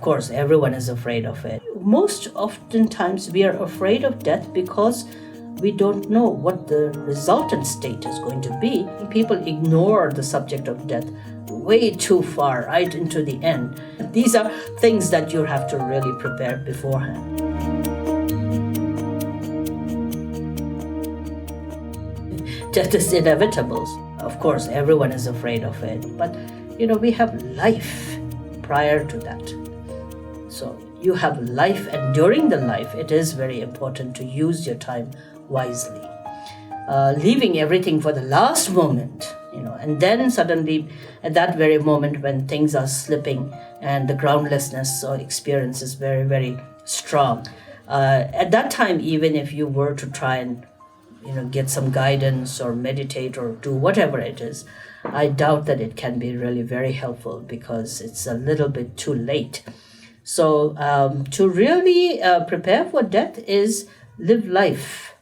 course, everyone is afraid of it. Most oftentimes we are afraid of death because we don't know what the resultant state is going to be. People ignore the subject of death way too far, right into the end. These are things that you have to really prepare beforehand. Death is inevitable. Of course, everyone is afraid of it. But, we have life prior to that. So you have life, and during the life, it is very important to use your time wisely. Leaving everything for the last moment, and then suddenly at that very moment when things are slipping and the groundlessness or experience is very, very strong, at that time, even if you were to try and get some guidance or meditate or do whatever it is, I doubt that it can be really very helpful because it's a little bit too late. So to really prepare for death is live life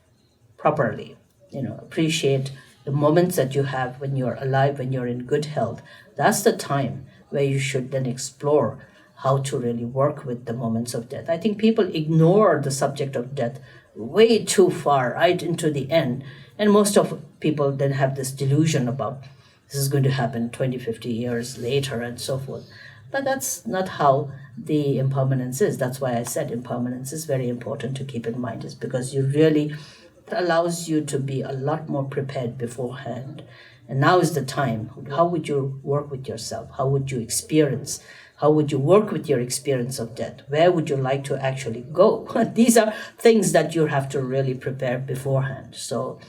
properly, appreciate the moments that you have when you're alive, when you're in good health. That's the time where you should then explore how to really work with the moments of death. I think people ignore the subject of death way too far, right into the end. And most of people then have this delusion about this is going to happen 20, 50 years later and so forth. But that's not how the impermanence is. That's why I said impermanence is very important to keep in mind, is because you really allows you to be a lot more prepared beforehand. And now is the time. How would you work with yourself? How would you experience? How would you work with your experience of death? Where would you like to actually go? These are things that you have to really prepare beforehand. So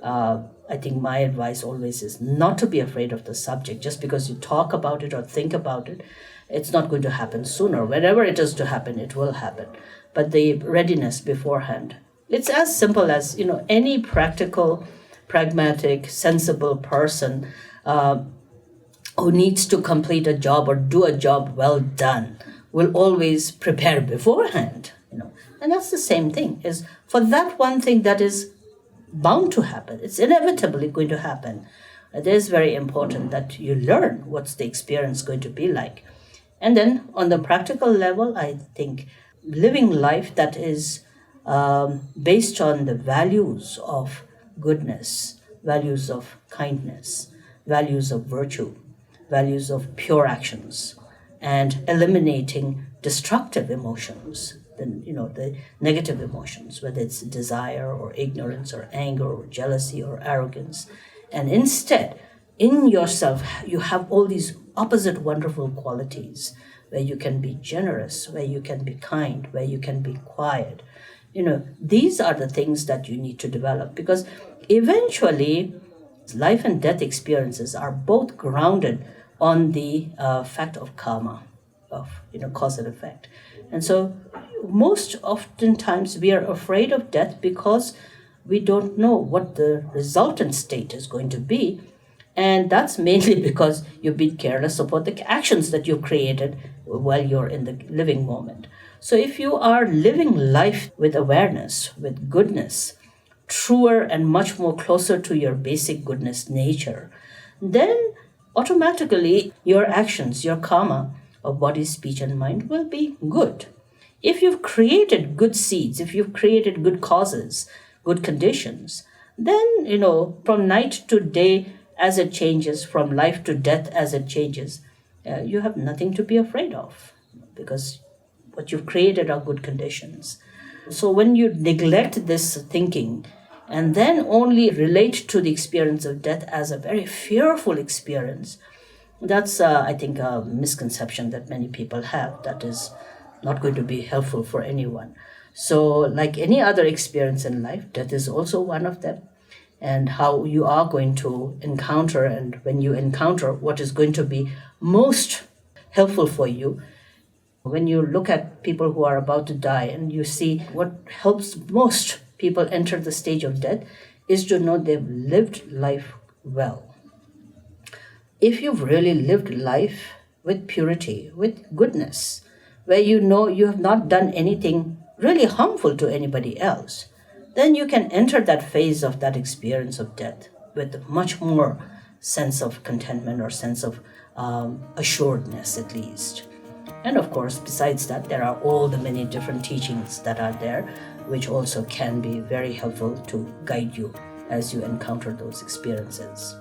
I think my advice always is not to be afraid of the subject. Just because you talk about it or think about it, it's not going to happen sooner. Whenever it is to happen, it will happen. But the readiness beforehand, it's as simple as, any practical, pragmatic, sensible person who needs to complete a job or do a job well done will always prepare beforehand, And that's the same thing, is for that one thing that is bound to happen. It's inevitably going to happen. It is very important that you learn what's the experience going to be like. And then on the practical level, I think living life that is based on the values of goodness, values of kindness, values of virtue, values of pure actions, and eliminating destructive emotions, the negative emotions, whether it's desire or ignorance or anger or jealousy or arrogance. And instead, in yourself, you have all these opposite wonderful qualities where you can be generous, where you can be kind, where you can be quiet. These are the things that you need to develop, because eventually life and death experiences are both grounded on the fact of karma, of cause and effect. And so most oftentimes we are afraid of death because we don't know what the resultant state is going to be. And that's mainly because you've been careless about the actions that you've created while you're in the living moment. So if you are living life with awareness, with goodness, truer and much more closer to your basic goodness nature, then automatically your actions, your karma of body, speech, and mind will be good. If you've created good seeds, if you've created good causes, good conditions, then, from night to day as it changes, from life to death as it changes, you have nothing to be afraid of, because what you've created are good conditions. So when you neglect this thinking and then only relate to the experience of death as a very fearful experience, that's, I think, a misconception that many people have that is not going to be helpful for anyone. So like any other experience in life, death is also one of them. And how you are going to encounter, and when you encounter what is going to be most helpful for you, when you look at people who are about to die and you see what helps most people enter the stage of death is to know they've lived life well. If you've really lived life with purity, with goodness, where you know you have not done anything really harmful to anybody else, then you can enter that phase of that experience of death with much more sense of contentment or sense of assuredness, at least. And of course, besides that, there are all the many different teachings that are there, which also can be very helpful to guide you as you encounter those experiences.